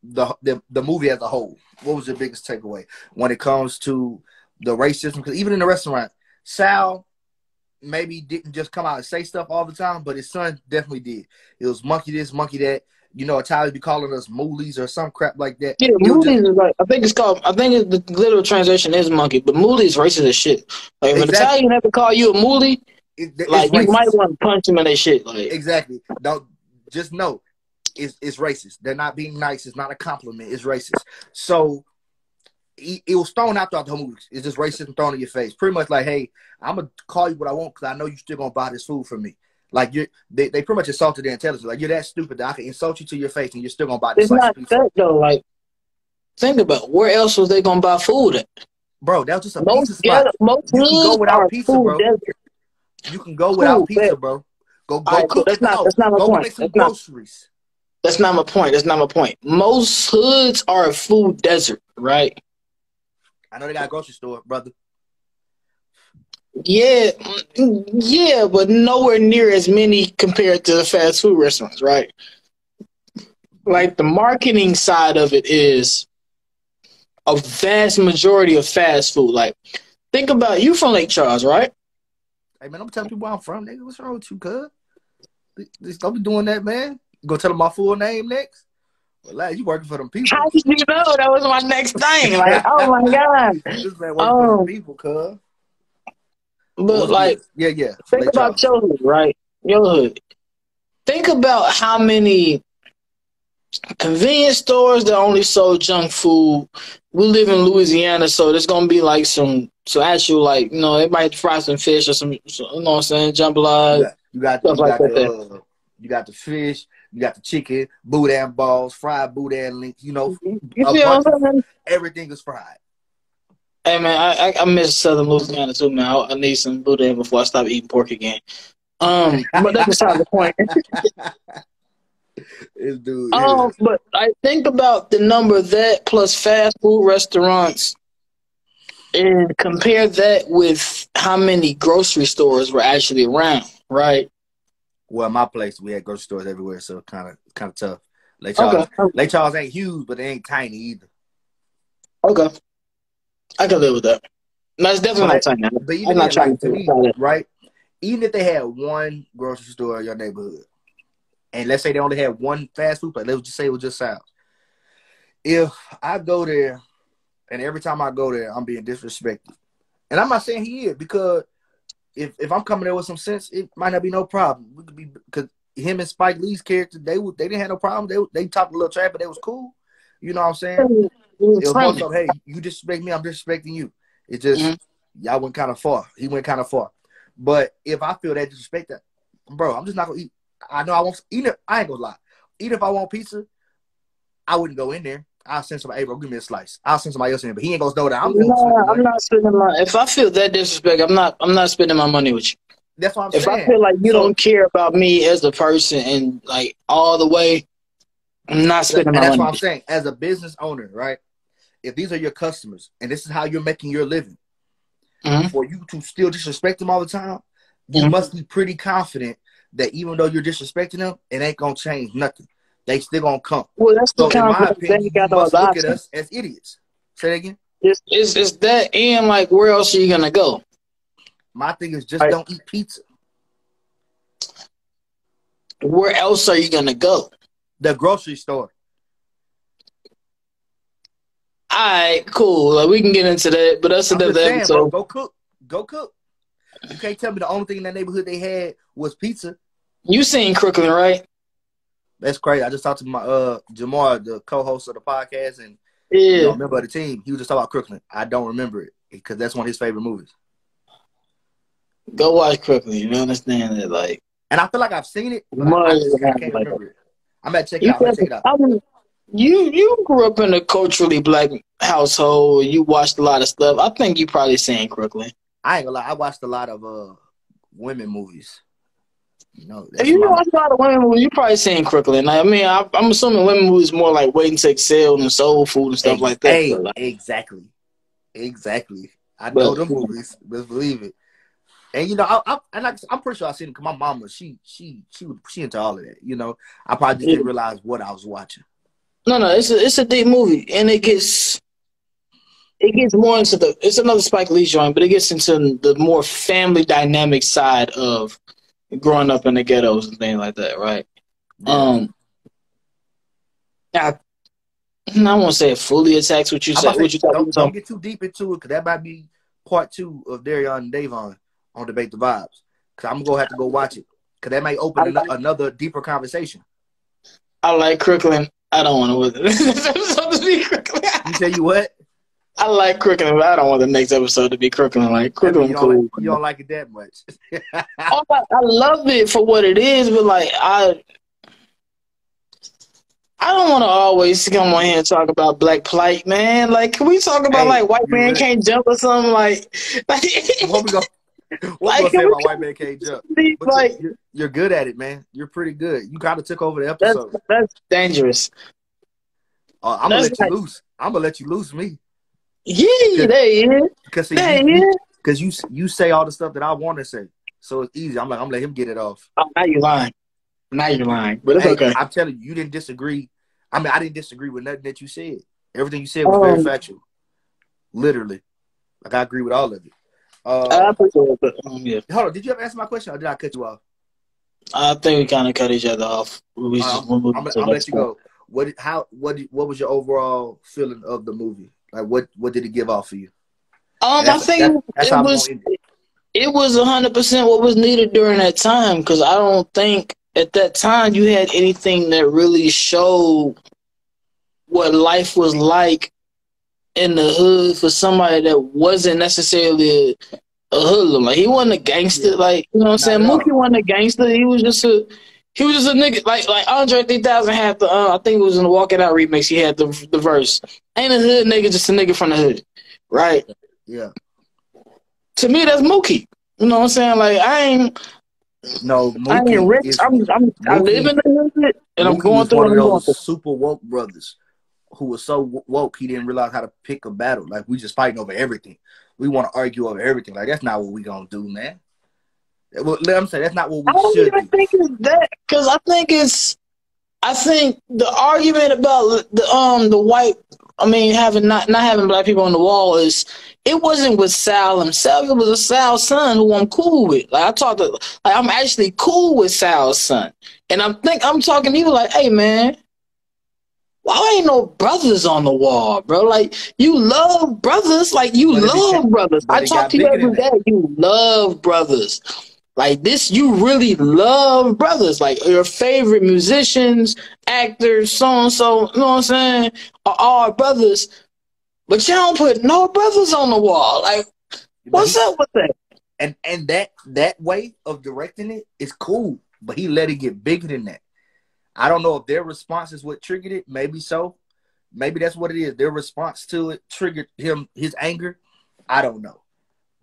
the movie as a whole? What was your biggest takeaway when it comes to the racism? Because even in the restaurant, Sal maybe didn't just come out and say stuff all the time, but his son definitely did. It was monkey this, monkey that. Italians be calling us moolies or some crap like that. Yeah, moolies is like, I think the literal translation is monkey, but moolies is racist as shit. Like, if an Italian ever call you a moolie, like, you might want to punch him in their shit. Like, exactly. Don't just know it's racist. They're not being nice. It's not a compliment. It's racist. So it was thrown out throughout the whole movie. It's just racism thrown in your face. Pretty much like, hey, I'm going to call you what I want because I know you're still going to buy this food from me. Like, they pretty much insulted their intelligence. Like, you're that stupid that I can insult you to your face and you're still going to buy this. It's not that, though. Like, think about where else was they going to buy food at? Bro, that was just a pizza spot. You can go without pizza, bro. You can go without pizza, bro. Go cook at the house. Go make some groceries. That's not my point. Most hoods are a food desert, right? I know they got a grocery store, brother. Yeah, but nowhere near as many compared to the fast food restaurants, right? Like, the marketing side of it is a vast majority of fast food. Like, think about, you from Lake Charles, right? Hey, man, I'm telling people where I'm from, nigga. What's wrong with you, cuz? Don't be doing that, man. You gonna tell them my full name next? Well, lad, you working for them people. How did you know? That was my next thing. Like, oh my God. This man working for them people, cuz. But like, yeah. Think about your hood, right? Your hood. Think about how many convenience stores that only sold junk food. We live in Louisiana, so there's gonna be like some actual, like, they might fry some fish or some, you know what I'm saying, jambalaya. You got the fish, you got the chicken, boudin balls, fried boudin links. Everything is fried. Hey man, I miss Southern Louisiana too, man. I need some boudin before I stop eating pork again. But that's beside the point. But I think about the number of that plus fast food restaurants and compare that with how many grocery stores were actually around, right? Well, my place, we had grocery stores everywhere, so kind of tough. Lake Charles ain't huge, but they ain't tiny either. Okay. I can live with that. No, it's definitely not tiny. But even I'm not trying to me, right? Even if they had one grocery store in your neighborhood, and let's say they only had one fast food place, let's just say it was just Sal's. If I go there, and every time I go there, I'm being disrespected, and I'm not saying he is, because if I'm coming there with some sense, it might not be no problem. We could be, because him and Spike Lee's character, they didn't have no problem. They talked a little trash, but they was cool. You know what I'm saying? It was more so, hey, you disrespect me, I'm disrespecting you. It just y'all went kind of far. He went kind of far. But if I feel that disrespect, that, bro, I'm just not gonna eat. I know I won't. Even if, I ain't gonna lie. Even if I want pizza, I wouldn't go in there. I'll send somebody, hey, bro, give me a slice. I'll send somebody else in, but he ain't gonna know that I'm going to. I'm not spending my. If I feel that disrespect, I'm not spending my money with you. That's what I'm If I saying. feel like you So, don't care about me as a person and like all the way, I'm not spending and my that's what money. I'm saying. As a business owner, right? If these are your customers and this is how you're making your living, for you to still disrespect them all the time, you must be pretty confident that even though you're disrespecting them, it ain't gonna change nothing. They still gonna come. Well, that's the So, in my confidence they opinion, ain't you got no must other look at option. us as idiots. Say that again. It's that, and like, where else are you gonna go? My thing is just don't eat pizza. Where else are you gonna go? The grocery store. All right, cool. Like, we can get into that, but that's I'm another just saying, bro. episode. Go cook. Go cook. You can't tell me the only thing in that neighborhood they had was pizza. You seen Crooklyn, right? That's crazy. I just talked to my Jamar, the co-host of the podcast, and Yeah. a member of the team. He was just talking about Crooklyn. I don't remember it because that's one of his favorite movies. Go watch Crooklyn. You understand that, like. And I feel like I've seen it, but I can't remember it. I'm gonna check it out. I'm gonna check it out. You grew up in a culturally black household. You watched a lot of stuff. I think you probably seen Crooklyn. I ain't gonna lie. I watched a lot of women movies. If you watch a lot of women movies, you probably seen Crooklyn. I mean, I'm assuming women movies more like Waiting to Exhale and Soul Food and stuff like that. Hey, exactly. I know the movies. Let's believe it. And I'm pretty sure I seen it because my mama, she into all of that. I probably just didn't realize what I was watching. No, it's a deep movie, and it gets more into it's another Spike Lee joint, but it gets into the more family dynamic side of growing up in the ghettos and things like that, right? Yeah. I won't say it fully attacks what you said. Don't get too deep into it because that might be part 2 of Darion and Davon on Debate the Vibes. Because I'm gonna have to go watch it because that may open another deeper conversation. I like Crooklyn. I don't want to this episode to be Crooklyn. You say you what? I like Crooklyn, but I don't want the next episode to be Crooklyn. Like Crooklyn, cool. You don't like it that much. I love it for what it is, but like I don't want to always come on here and talk about black plight, man. Like, can we talk about like white man can't jump or something? Like what we gonna say about white man can't jump? Like, you're good at it, man. You're pretty good. You kind of took over the episode. That's dangerous. I'm gonna let you loose. I'm gonna let you loose me. Yeah, there you is. Because you say all the stuff that I want to say, so it's easy. I'm gonna let him get it off. Oh, now you're lying. But it's okay. I'm telling you, you didn't disagree. I mean, I didn't disagree with nothing that you said. Everything you said was very factual. Literally, like I agree with all of it. I appreciate it, but yeah. Hold on, did you ever answer my question, or did I cut you off? I think we kind of cut each other off. I'm gonna let you go. What was your overall feeling of the movie? Like, what did it give off for you? I think it was 100% what was needed during that time, because I don't think at that time you had anything that really showed what life was like in the hood for somebody that wasn't necessarily a hoodlum. Like, he wasn't a gangster. Like, you know what I'm saying? Mookie wasn't a gangster. He was just a nigga. Like Andre 3000 had the I think it was in the Walk It Out remix. He had the verse. Ain't a hood nigga, just a nigga from the hood, right? Yeah. To me, that's Mookie. You know what I'm saying? Like, Mookie I ain't rich. I live in the hood, and I'm going through one of those super woke brothers who was so woke he didn't realize how to pick a battle. Like, we just fighting over everything. We want to argue over everything. Like, that's not what we gonna do, man. Well, let me say that's not what we should do. I don't even think it's that, because I think the argument about the white, having not having black people on the wall it wasn't with Sal himself. It was a Sal's son who I'm cool with. Like, I'm actually cool with Sal's son, and I'm talking to you like, hey man, why ain't no brothers on the wall, bro? Like, you love brothers. Like, you love brothers. I talk to you every day. You love brothers. Like this, you really love brothers. Like, your favorite musicians, actors, so-and-so, you know what I'm saying, are all brothers. But you don't put no brothers on the wall. Like, what's up with that? And that way of directing it is cool, but he let it get bigger than that. I don't know if their response is what triggered it. Maybe so. Maybe that's what it is. Their response to it triggered his anger. I don't know.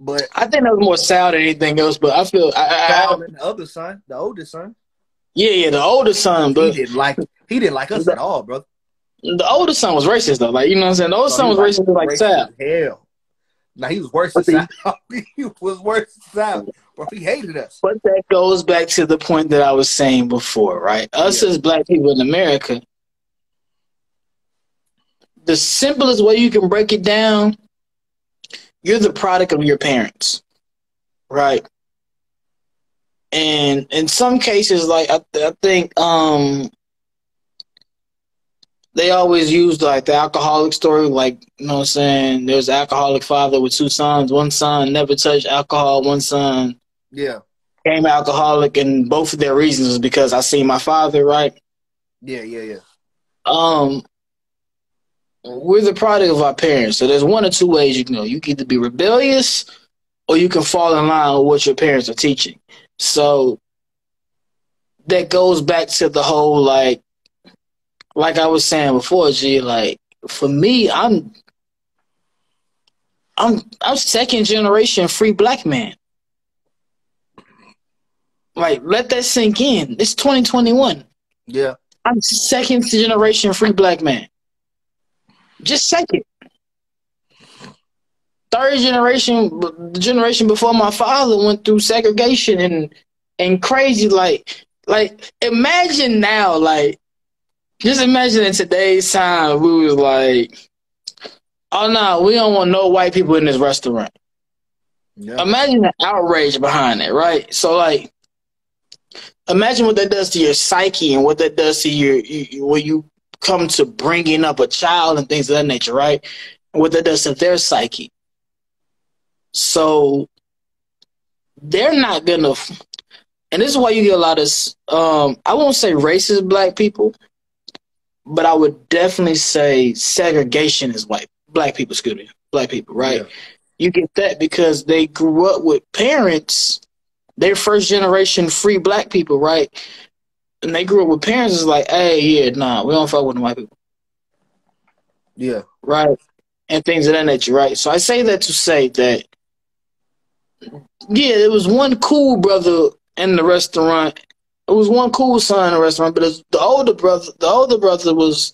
But I think that was more Sal than anything else. But I feel Sal and the other son, the oldest son. Yeah, the oldest son, but he didn't like us at all, brother. The oldest son was racist though. Like, you know what I'm saying? The oldest son was racist like Sal. Hell. Now he was worse than Sal. He was worse than Sal. Bro, he hated us. But that goes back to the point that I was saying before, right? Us as black people in America, the simplest way you can break it down, you're the product of your parents, right? And in some cases, like I think they always use like the alcoholic story, like, you know what I'm saying? There's an alcoholic father with two sons. One son never touched alcohol. One son became alcoholic, and both of their reasons is because I seen my father, right? Yeah. We're the product of our parents. So there's one or two ways you can go. You can either be rebellious or you can fall in line with what your parents are teaching. So that goes back to the whole, like I was saying before, G, like, for me, I'm second generation free black man. Like, let that sink in. It's 2021. Yeah. I'm second generation free black man. Just second. Third generation, the generation before my father went through segregation and crazy, like imagine now, like, just imagine in today's time, we was like, oh no, we don't want no white people in this restaurant. Yeah. Imagine the outrage behind it, right? So, like, imagine what that does to your psyche and what that does to your when you come to bringing up a child and things of that nature, right? And what that does to their psyche. So they're not gonna, and this is why you get a lot of, I won't say racist black people, but I would definitely say segregation is black people, right? Yeah. You get that because they grew up with parents, they're first generation free black people, right? And they grew up with parents is like, hey, yeah, nah, we don't fuck with the white people. Yeah. Right? And things of that nature, right? So I say that to say that, yeah, there was one cool brother in the restaurant. It was one cool son in the restaurant, but the older brother was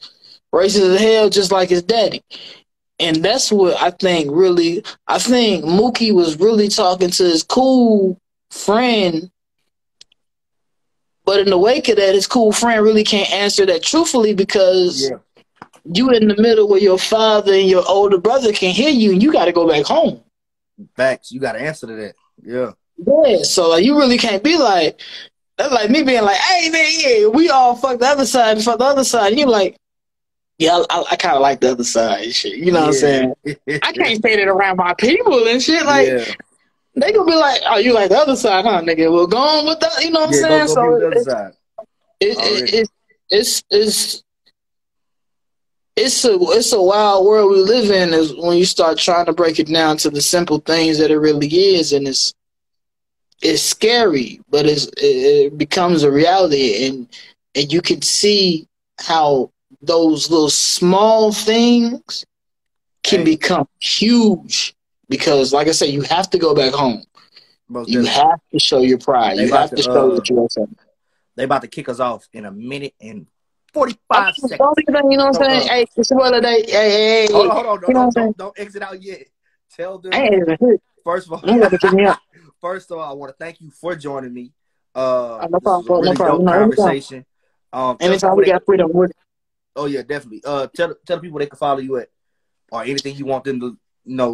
racist as hell, just like his daddy. And that's what I think Mookie was really talking to his cool friend, but in the wake of that, his cool friend really can't answer that truthfully because you in the middle where your father and your older brother can hear you, and you got to go back home. Facts. You got to answer to that. Yeah. Yeah. So, like, you really can't be like, that's like me being like, hey, man, yeah, we all fuck the other side and fuck the other side. And you're like, yeah, I kind of like the other side and shit. You know what I'm saying? I can't say that around my people and shit. Like, they gonna be like, oh, you like the other side, huh, nigga? Well, go on with that. You know what I'm saying? So the other side. It's a wild world we live in is when you start trying to break it down to the simple things that it really is, and it's scary, but it becomes a reality, and you can see how those little small things can become huge because, like I said, you have to go back home. You have to show your pride. You have to show that you're something. They about to kick us off in a minute and 45 seconds. You know what I'm saying? Hey, it's a holiday. Hey. Hold on. Don't exit out yet. Tell them. First of all, I want to thank you for joining me. No problem. Conversation. Anytime we got freedom. Oh yeah, definitely. Tell the people they can follow you at, or anything you want them to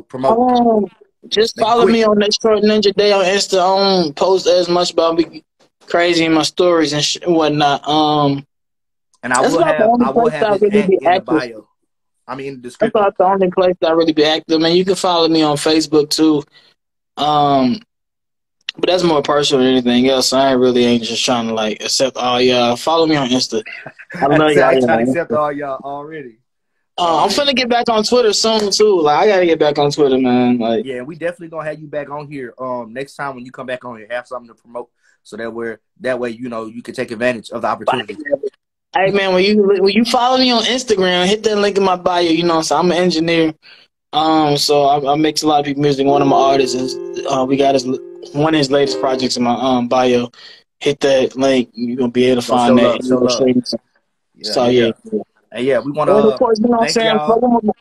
promote. Just follow me on Short Ninja Day on Insta. I don't post as much about me crazy in my stories and whatnot. And I will have his in the bio. I mean, in the description. That's the only place that I really be active. And you can follow me on Facebook too. But that's more personal than anything else. I ain't just trying to like accept all y'all. Follow me on Insta. I love y'all. I'm trying to accept all y'all already. I'm finna get back on Twitter soon too. Like, I gotta get back on Twitter, man. Like, yeah, we definitely gonna have you back on here. Next time when you come back on here, have something to promote, so that way you can take advantage of the opportunity. Hey man, when you follow me on Instagram, hit that link in my bio. You know what I'm saying? I'm an engineer. So I mix a lot of people's music. One of my artists is we got one of his latest projects in my bio. Hit that link, you're gonna be able to find that. Show love. Yeah, So yeah. And yeah, we want And of to course, you know what I'm thank saying? y'all.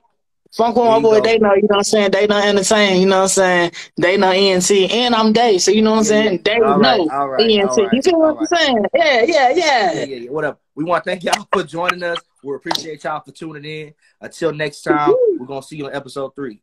Funk with There my you boy go. Dayna, you know what I'm saying? Dayna Entertain, you know what I'm saying? Dayna ENT, and I'm Day, so you know what I'm saying? Day All right, no all right, ENT. all right, You feel all what I'm right. saying? Yeah. What up? We want to thank y'all for joining us. We appreciate y'all for tuning in. Until next time, we're gonna see you on episode 3.